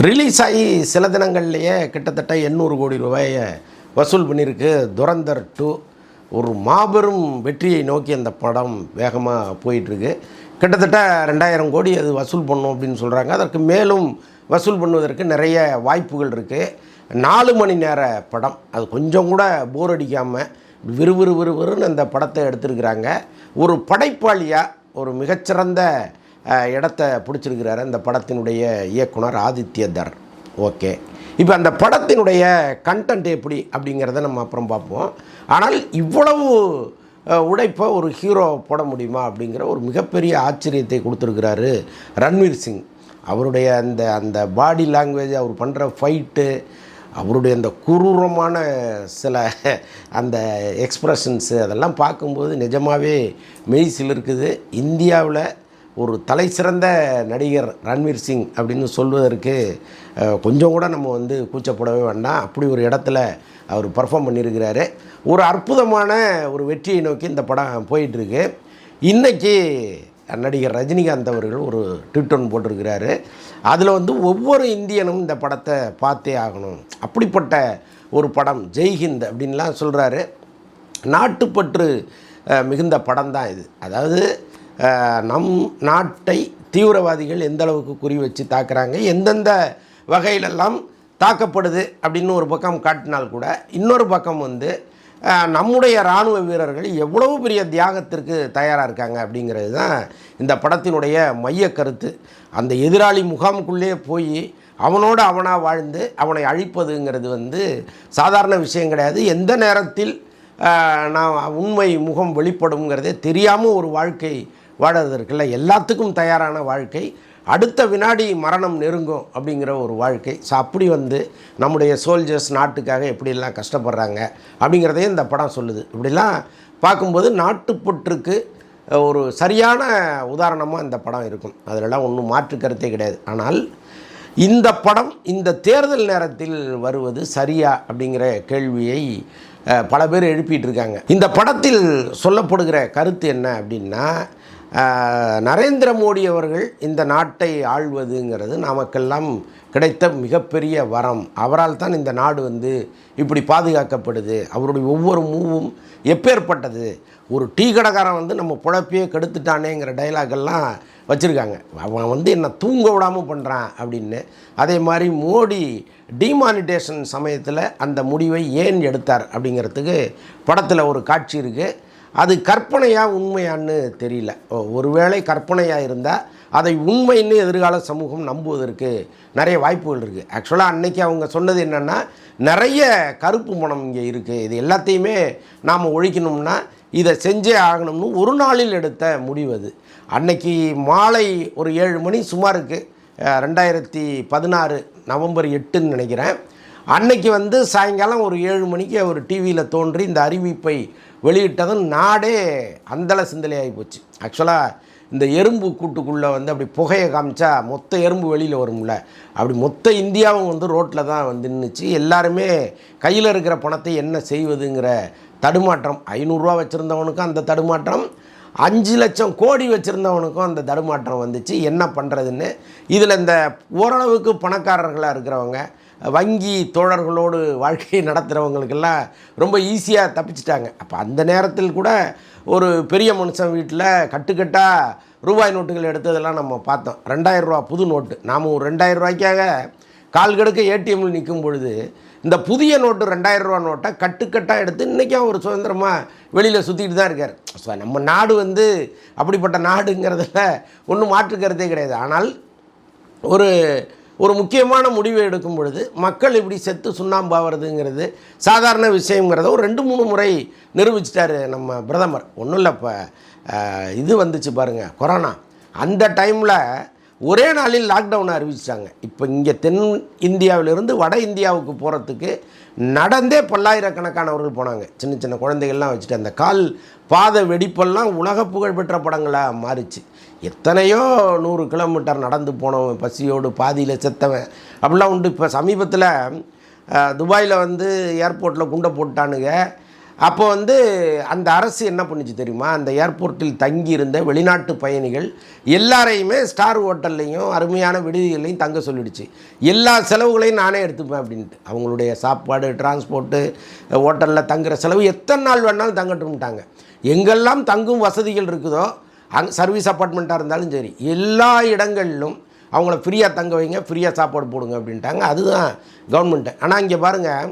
Release ஆகி சில தினங்கள்லேயே கிட்டத்தட்ட 800 கோடி ரூபாயை வசூல் பண்ணியிருக்கு துரந்தர் 2. ஒரு மாபெரும் வெற்றியை நோக்கி அந்த படம் வேகமாக போயிட்டுருக்கு. கிட்டத்தட்ட 2000 கோடி அது வசூல் பண்ணும் அப்படின்னு சொல்கிறாங்க. அதற்கு மேலும் வசூல் பண்ணுவதற்கு நிறைய வாய்ப்புகள் இருக்குது. 4 மணி நேர படம். அது கொஞ்சம் கூட போர் அடிக்காமல் விறுவிறுன்னு அந்த படத்தை எடுத்திருக்கிறாங்க. ஒரு படைப்பாளியாக ஒரு மிகச்சிறந்த இடத்த பிடிச்சிருக்கிறாரு அந்த படத்தினுடைய இயக்குனர் ஆதித்ய தர். ஓகே, இப்போ அந்த படத்தினுடைய கண்டென்ட் எப்படி அப்படிங்கிறத நம்ம அப்புறம் பார்ப்போம். ஆனால் இவ்வளவு உழைப்பை ஒரு ஹீரோ போட முடியுமா அப்படிங்கிற ஒரு மிகப்பெரிய ஆச்சரியத்தை கொடுத்துருக்கிறாரு ரன்வீர் சிங். அவருடைய அந்த பாடி லாங்குவேஜ், அவர் பண்ணுற ஃபைட்டு, அவருடைய அந்த குரூரமான சில அந்த எக்ஸ்ப்ரெஷன்ஸு அதெல்லாம் பார்க்கும்போது நிஜமாகவே மெய் சிலிர்க்குது. இந்தியாவில் ஒரு தலை சிறந்த நடிகர் ரன்வீர் சிங் அப்படின்னு சொல்வதற்கு கொஞ்சம் கூட நம்ம கூச்சப்படவே வேண்டாம். அப்படி ஒரு இடத்துல அவர் பர்ஃபார்ம் பண்ணியிருக்கிறாரு. ஒரு அற்புதமான ஒரு வெற்றியை நோக்கி இந்த படம் போயிட்டுருக்கு. இன்றைக்கி நடிகர் ரஜினிகாந்த் அவர்கள் ஒரு ட்வீட் ஒன்று போட்டிருக்கிறாரு. அதில் ஒவ்வொரு இந்தியனும் இந்த படத்தை பார்த்தே ஆகணும், அப்படிப்பட்ட ஒரு படம், ஜெய்ஹிந்த் அப்படின்லாம் சொல்கிறாரு. நாட்டுப்பற்று மிகுந்த படம் தான் இது. அதாவது நம் நாட்டை தீவிரவாதிகள் எந்த அளவுக்கு குறி வச்சு தாக்குறாங்க, எந்தெந்த வகையிலெல்லாம் தாக்கப்படுது அப்படின்னு ஒரு பக்கம் காட்டினால் கூட, இன்னொரு பக்கம் நம்முடைய இராணுவ வீரர்கள் எவ்வளவு பெரிய தியாகத்திற்கு தயாராக இருக்காங்க அப்படிங்கிறது தான் இந்த படத்தினுடைய மைய கருத்து. அந்த எதிராளி முகாமுக்குள்ளே போய் அவனோடு அவனாக வாழ்ந்து அவனை அழிப்பதுங்கிறது சாதாரண விஷயம் கிடையாது. எந்த நேரத்தில் நான் உண்மை முகம் வெளிப்படுங்கிறதே தெரியாமல் ஒரு வாழ்க்கை வாழறதுக்குள்ள எல்லாத்துக்கும் தயாரான வாழ்க்கை, அடுத்த வினாடி மரணம் நெருங்கும் அப்படிங்கிற ஒரு வாழ்க்கை. ஸோ அப்படி நம்முடைய சோல்ஜர்ஸ் நாட்டுக்காக எப்படியெல்லாம் கஷ்டப்படுறாங்க அப்படிங்கிறதையும் இந்த படம் சொல்லுது. இப்படிலாம் பார்க்கும்போது நாட்டுப்பற்றுக்கு ஒரு சரியான உதாரணமாக இந்த படம் இருக்கும். அதிலெல்லாம் ஒன்றும் மாற்று கருத்தே கிடையாது. ஆனால் இந்த படம் இந்த தேர்தல் நேரத்தில் வருவது சரியா அப்படிங்கிற கேள்வியை பல பேர் எழுப்பிட்டு இருக்காங்க. இந்த படத்தில் சொல்லப்படுகிற கருத்து என்ன அப்படின்னா, நரேந்திர மோடி அவர்கள் இந்த நாட்டை ஆள்வதுங்கிறது நமக்கெல்லாம் கிடைத்த மிகப்பெரிய வரம். அவரால் தான் இந்த நாடு இப்படி பாதுகாக்கப்படுது. அவருடைய ஒவ்வொரு மூவும் எப்பேற்பட்டது. ஒரு டீ கடைக்காரன் நம்ம பொழப்பையே கெடுத்துட்டானேங்கிற டைலாகெல்லாம் வச்சுருக்காங்க. அவன் என்னை தூங்க விடாமல் பண்ணுறான் அப்படின்னு. அதே மாதிரி மோடி டிமானிட்டேஷன் சமயத்தில் அந்த முடிவை ஏன் எடுத்தார் அப்படிங்கிறதுக்கு படத்தில் ஒரு காட்சி இருக்குது. அது கற்பனையாக உண்மையான்னு தெரியல. ஒருவேளை கற்பனையாக இருந்தால் அதை உண்மைன்னு எதிர்கால சமூகம் நம்புவதற்கு நிறைய வாய்ப்புகள் இருக்குது. ஆக்சுவலாக அன்றைக்கி அவங்க சொன்னது என்னென்னா, நிறைய கருப்பு பணம் இங்கே இருக்குது, இது எல்லாத்தையுமே நாம் ஒழிக்கணும்னா இதை செஞ்சே ஆகணும்னு ஒரு நாளில் எடுத்த முடிவு அது. அன்னைக்கு மாலை ஒரு 7 மணி சுமாருக்கு 2016 நவம்பர் 8ன்னு நினைக்கிறேன். அன்னைக்கு சாயங்காலம் ஒரு 7 மணிக்கு அவர் டிவியில் தோன்றி இந்த அறிவிப்பை வெளியிட்டதும் நாடே அந்தள சிந்தலை ஆகி போச்சு. ஆக்சுவலாக இந்த எறும்பு கூட்டுக்குள்ளே அப்படி புகையை காமிச்சா மொத்த எறும்பு வெளியில் வரும்ல, அப்படி மொத்த இந்தியாவும் ரோட்டில் தான் நின்றுச்சு. எல்லாருமே கையில் இருக்கிற பணத்தை என்ன செய்வதுங்கிற தடுமாற்றம். 500 ரூபா வச்சுருந்தவனுக்கும் அந்த தடுமாற்றம், 5 லட்சம் கோடி வச்சுருந்தவனுக்கும் அந்த தடுமாற்றம் வந்துச்சு. என்ன பண்ணுறதுன்னு இதில் இந்த ஓரளவுக்கு பணக்காரர்களாக இருக்கிறவங்க, வங்கி தோழர்களோடு வாழ்க்கையை நடத்துகிறவங்களுக்கெல்லாம் ரொம்ப ஈஸியாக தப்பிச்சிட்டாங்க. அப்போ அந்த நேரத்தில் கூட ஒரு பெரிய மனுஷன் வீட்டில் கட்டுக்கட்டாக ரூபாய் நோட்டுகள் எடுத்ததெல்லாம் நம்ம பார்த்தோம். 2000 ரூபா புது நோட்டு. நாம் ஒரு 2000 ரூபாய்க்காக கால் கடுக்க ஏடிஎம்மில் நிற்கும் பொழுது இந்த புதிய நோட்டு 2000 ரூபா நோட்டை கட்டுக்கட்டாக எடுத்து இன்றைக்கும் அவர் சுதந்திரமாக வெளியில் சுற்றிட்டு தான் இருக்கார். ஸோ நம்ம நாடு அப்படிப்பட்ட நாடுங்கிறதுல ஒன்றும் மாற்றுக்கிறதே கிடையாது. ஆனால் ஒரு முக்கியமான முடிவை எடுக்கும் பொழுது மக்கள் இப்படி செத்து சுண்ணாம்பாகிறதுங்கிறது சாதாரண விஷயங்கிறத ஒரு 2-3 முறை நிரூபிச்சிட்டாரு நம்ம பிரதமர். ஒன்றும் இல்லை, இப்போ இது வந்துச்சு பாருங்கள், கொரோனா. அந்த டைமில் ஒரே நாளில் லாக்டவுனை அறிவிச்சிட்டாங்க. இப்போ இங்கே தென் இந்தியாவிலிருந்து வட இந்தியாவுக்கு போகிறதுக்கு நடந்தே பல்லாயிரக்கணக்கானவர்கள் போனாங்க. சின்ன சின்ன குழந்தைகள்லாம் வச்சுட்டு அந்த கால் பாத வெடிப்பெல்லாம் உலக புகழ்பெற்ற படங்களாக மாறிச்சு. எத்தனையோ 100 கிலோமீட்டர் நடந்து போனவன், பசியோடு பாதியில் செத்தவன் அப்படிலாம் உண்டு. இப்போ சமீபத்தில் துபாயில் ஏர்போர்ட்டில் குண்டை போட்டானுங்க. அப்போ வந்து அந்த அரசு என்ன பண்ணுச்சு தெரியுமா, அந்த ஏர்போர்ட்டில் தங்கியிருந்த வெளிநாட்டு பயணிகள் எல்லாரையுமே ஸ்டார் ஹோட்டல்லையும் அருமையான விடுதிகளையும் தங்க சொல்லிடுச்சு. எல்லா செலவுகளையும் நானே எடுத்துப்பேன் அப்படின்ட்டு. அவங்களுடைய சாப்பாடு, டிரான்ஸ்போர்ட்டு, ஹோட்டலில் தங்குற செலவு எத்தனை நாள் வேணாலும் தங்கட்டும்ட்டாங்க. எங்கெல்லாம் தங்கும் வசதிகள் இருக்குதோ, சர்வீஸ் அப்பார்ட்மெண்ட்டாக இருந்தாலும் சரி, எல்லா இடங்களிலும் அவங்கள ஃப்ரீயாக தங்க வைங்க, ஃப்ரீயாக சாப்பாடு போடுங்க அப்படின்ட்டாங்க. அதுதான் கவர்மெண்ட்டு. ஆனால் இங்கே பாருங்கள்,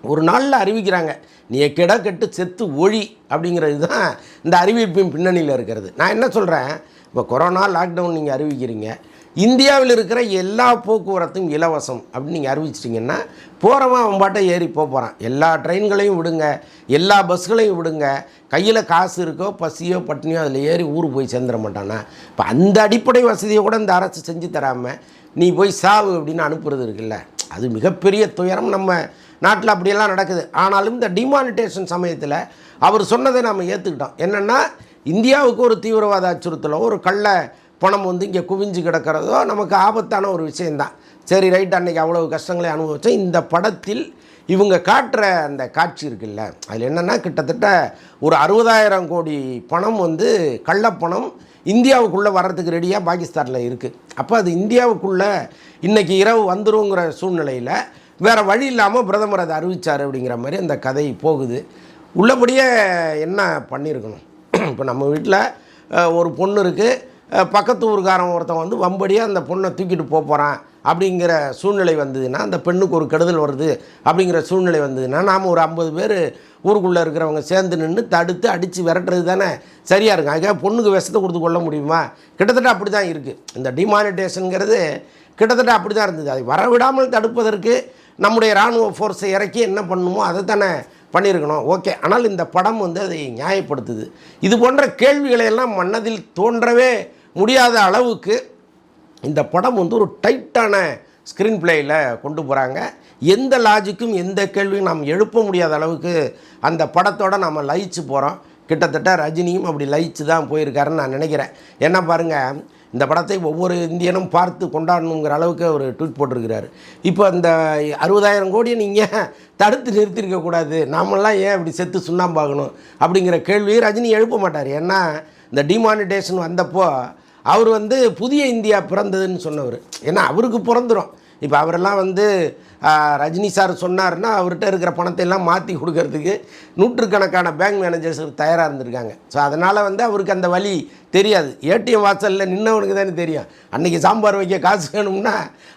ஒரு நாளில் அறிவிக்கிறாங்க, நீ கெட்டு செத்து ஒழி அப்படிங்கிறது தான் இந்த அறிவிப்பின் பின்னணியில் இருக்கிறது. நான் என்ன சொல்கிறேன், இப்போ கொரோனா லாக்டவுன் நீங்கள் அறிவிக்கிறீங்க, இந்தியாவில் இருக்கிற எல்லா போக்குவரத்தும் இலவசம் அப்படின்னு நீங்கள் அறிவிச்சிட்டிங்கன்னா போகிறவன் அவன் பாட்டை ஏறி போகிறான். எல்லா ட்ரெயின்களையும் விடுங்க, எல்லா பஸ்களையும் விடுங்க, கையில் காசு இருக்கோ பசியோ பட்டினியோ அதில் ஏறி ஊருக்கு போய் சேர்ந்துட மாட்டானா? இப்போ அந்த அடிப்படை வசதியை கூட இந்த அரசு செஞ்சு தராமல் நீ போய் சாவு அப்படின்னு அனுப்புறது இருக்குல்ல, அது மிகப்பெரிய துயரம். நம்ம நாட்டில் அப்படியெல்லாம் நடக்குது. ஆனாலும் இந்த டிமானிட்டேஷன் சமயத்தில் அவர் சொன்னதை நம்ம ஏற்றுக்கிட்டோம். என்னென்னா, இந்தியாவுக்கு ஒரு தீவிரவாத அச்சுறுத்தலோ ஒரு கள்ள பணம் வந்து இங்கே குவிஞ்சு கிடக்கிறதோ நமக்கு ஆபத்தான ஒரு விஷயந்தான். சரி ரைட், அன்றைக்கி அவ்வளவு கஷ்டங்களை அனுபவித்தோம். இந்த படத்தில் இவங்க காட்டுற அந்த காட்சி இருக்குல்ல, அதில் என்னென்னா கிட்டத்தட்ட ஒரு 60,000 கோடி பணம் வந்து கள்ளப்பணம் இந்தியாவுக்குள்ளே வர்றதுக்கு ரெடியாக பாகிஸ்தானில் இருக்குது. அப்போ அது இந்தியாவுக்குள்ளே இன்றைக்கி இரவு வந்துருங்கிற சூழ்நிலையில் வேறு வழி இல்லாமல் பிரதமர் அதை அறிவித்தார் அப்படிங்கிற மாதிரி அந்த கதை போகுது. உள்ளபடியே என்ன பண்ணியிருக்கணும், இப்போ நம்ம வீட்டில் ஒரு பொண்ணு இருக்குது, பக்கத்து ஊருக்காரன் ஒருத்தன் வந்து வம்படியாக அந்த பொண்ணை தூக்கிட்டு போகிறான் அப்படிங்கிற சூழ்நிலை வந்ததுன்னா, அந்த பெண்ணுக்கு ஒரு கெடுதல் வருது அப்படிங்கிற சூழ்நிலை வந்ததுன்னா, நாம் ஒரு 50 பேர் ஊருக்குள்ளே இருக்கிறவங்க சேர்ந்து நின்று தடுத்து அடித்து விரட்டுறது தானே சரியாக இருக்கும். அதுக்காக பொண்ணுக்கு விஷத்தை கொடுத்து கொள்ள முடியுமா? கிட்டத்தட்ட அப்படி தான் இருக்குது. இந்த டிமானிட்டேஷனுங்கிறது கிட்டத்தட்ட அப்படி தான் இருந்தது. அதை வரவிடாமல் தடுப்பதற்கு நம்முடைய இராணுவ ஃபோர்ஸை இறக்கி என்ன பண்ணணுமோ அதை தானே பண்ணியிருக்கணும். ஓகே, ஆனால் இந்த படம் வந்து அதை நியாயப்படுத்துது. இது போன்ற கேள்விகளை எல்லாம் மனதில் தோன்றவே முடியாத அளவுக்கு இந்த படம் வந்து ஒரு டைட்டான ஸ்க்ரீன் பிளேயில் கொண்டு போகிறாங்க. எந்த லாஜிக்கும் எந்த கேள்வியும் நாம் எழுப்ப முடியாத அளவுக்கு அந்த படத்தோடு நம்ம லயிச்சு போகிறோம். கிட்டத்தட்ட ரஜினியும் அப்படி லயிச்சு தான் போயிருக்காருன்னு நான் நினைக்கிறேன். என்ன பாருங்கள், இந்த படத்தை ஒவ்வொரு இந்தியனும் பார்த்து கொண்டாடணுங்கிற அளவுக்கு அவர் ட்வீட் போட்டிருக்கிறாரு. இப்போ அந்த 60,000 கோடியை நீங்கள் தடுத்து நிறுத்திருக்கக்கூடாது, நாமெல்லாம் ஏன் இப்படி செத்து சுண்ணாம்பாகணும் அப்படிங்கிற கேள்வியை ரஜினி எழுப்ப மாட்டார். ஏன்னா இந்த டிமானிட்டேஷன் வந்தப்போ அவர் வந்து புதிய இந்தியா பிறந்ததுன்னு சொன்னவர். ஏன்னா அவருக்கு பிறந்துடும். இப்போ அவரெல்லாம் வந்து ரஜினி சார் சொன்னார்னா அவர்கிட்ட இருக்கிற பணத்தை எல்லாம் மாற்றி கொடுக்கறதுக்கு நூற்றுக்கணக்கான பேங்க் மேனேஜர்ஸ் தயாராக இருந்திருக்காங்க. ஸோ அதனால் வந்து அவருக்கு அந்த வழி தெரியாது. ஏடிஎம் வாசலில் நின்னவனுக்கு தானே தெரியும். அன்றைக்கி சாம்பார் வைக்க காசு வேணும்னா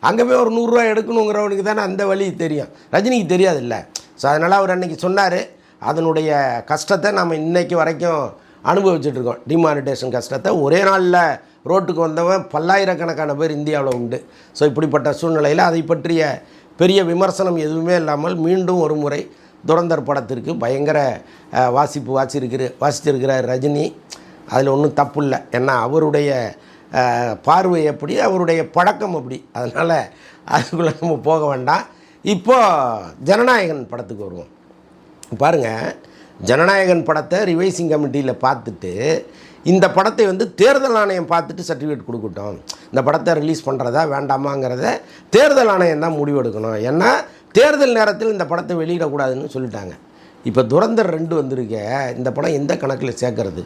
அங்கே போய் ஒரு 100 ரூபா எடுக்கணுங்கிறவனுக்கு தானே அந்த வழி தெரியும். ரஜினிக்கு தெரியாது இல்லை. ஸோ அதனால் அவர் அன்றைக்கி சொன்னார். அதனுடைய கஷ்டத்தை நம்ம இன்றைக்கி வரைக்கும் அனுபவிச்சுட்ருக்கோம். டிமானிட்டேஷன் கஷ்டத்தை ஒரே நாளில் ரோட்டுக்கு வந்தவன் பல்லாயிரக்கணக்கான பேர் இந்தியாவில் உண்டு. ஸோ இப்படிப்பட்ட சூழ்நிலையில் அதை பற்றிய பெரிய விமர்சனம் எதுவுமே இல்லாமல் மீண்டும் ஒரு முறை துரந்தர் படத்திற்கு பயங்கர வாசிச்சிருக்கிறார் ரஜினி. அதில் ஒன்றும் தப்பு இல்லை. ஏன்னா அவருடைய பார்வை எப்படி, அவருடைய பழக்கம் அப்படி. அதனால் அதுக்குள்ளே நம்ம போக வேண்டாம். இப்போது ஜனநாயகன் படத்துக்கு வருவோம். பாருங்கள், ஜனநாயகன் படத்தை ரிவைசிங் கமிட்டியில் பார்த்துட்டு இந்த படத்தை வந்து தேர்தல் ஆணையம் பார்த்துட்டு சர்டிஃபிகேட் கொடுக்கட்டும். இந்த படத்தை ரிலீஸ் பண்ணுறதா வேண்டாமாங்கிறத தேர்தல் ஆணையம் தான் முடிவெடுக்கணும். ஏன்னா தேர்தல் நேரத்தில் இந்த படத்தை வெளியிடக்கூடாதுன்னு சொல்லிட்டாங்க. இப்போ துரந்தர் 2 வந்திருக்க, இந்த படம் எந்த கணக்கில் சேர்க்கறது?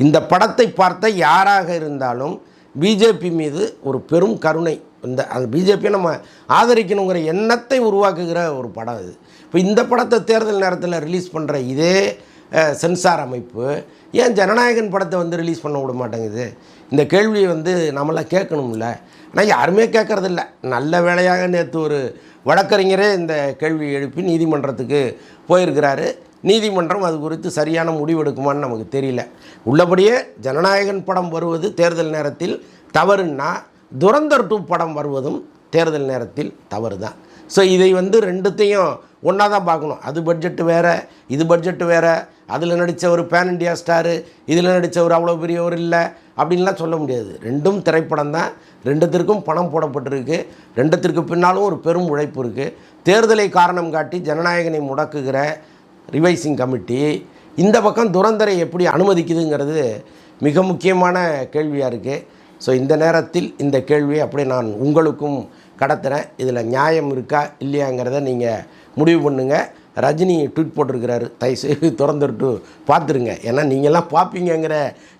இந்த படத்தை பார்த்த யாராக இருந்தாலும் பிஜேபி மீது ஒரு பெரும் கருணை, அந்த பிஜேபியை நம்ம ஆதரிக்கணுங்கிற எண்ணத்தை உருவாக்குகிற ஒரு படம் இது. இப்போ இந்த படத்தை தேர்தல் நேரத்தில் ரிலீஸ் பண்ணுற இதே சென்சார் அமைப்பு ஏன் ஜனநாயகன் படத்தை வந்து ரிலீஸ் பண்ண விட மாட்டேங்குது? இந்த கேள்வியை வந்து நம்மளாம் கேட்கணும்ல. ஆனால் யாருமே கேட்குறதில்ல. நல்ல வேளையாக நேற்று ஒரு வழக்கறிஞரே இந்த கேள்வியை எழுப்பி நீதிமன்றத்துக்கு போயிருக்கிறாரு. நீதிமன்றம் அது குறித்து சரியான முடிவெடுக்குமான்னு நமக்கு தெரியல. உள்ளபடியே ஜனநாயகன் படம் வருவது தேர்தல் நேரத்தில் தவறுன்னா, துரந்தர் 2 படம் வருவதும் தேர்தல் நேரத்தில் தவறு தான். ஸோ இதை வந்து ரெண்டுத்தையும் ஒன்றா தான் பார்க்கணும். அது பட்ஜெட்டு வேறு, இது பட்ஜெட்டு வேறு. அதில் நடித்தவர் பேன் இண்டியா ஸ்டாரு, இதில் நடித்தவர் அவ்வளோ பெரியவர் இல்லை அப்படின்லாம் சொல்ல முடியாது. ரெண்டும் திரைப்படம் தான். ரெண்டுத்திற்கும் பணம் போடப்பட்டிருக்கு. ரெண்டுத்திற்கு பின்னாலும் ஒரு பெரும் உழைப்பு இருக்குது. தேர்தலை காரணம் காட்டி ஜனநாயகனை முடக்குகிற ரிவைசிங் கமிட்டி இந்த பக்கம் துரந்தரை எப்படி அனுமதிக்குதுங்கிறது மிக முக்கியமான கேள்வியாக இருக்குது. ஸோ இந்த நேரத்தில் இந்த கேள்வியை அப்படியே நான் உங்களுக்கும் கடத்துகிறேன். இதில் நியாயம் இருக்கா இல்லையாங்கிறத நீங்கள் முடிவு பண்ணுங்கள். ரஜினி ட்வீட் போட்டிருக்கிறாரு, தயவுசெய்து துரந்தர் 2 பார்த்துருங்க. ஏன்னா நீங்கள்லாம் பார்ப்பீங்கங்கிற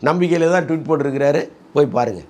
நம்பிக்கையில் தான் ட்வீட் போட்டிருக்கிறாரு, போய் பாருங்கள்.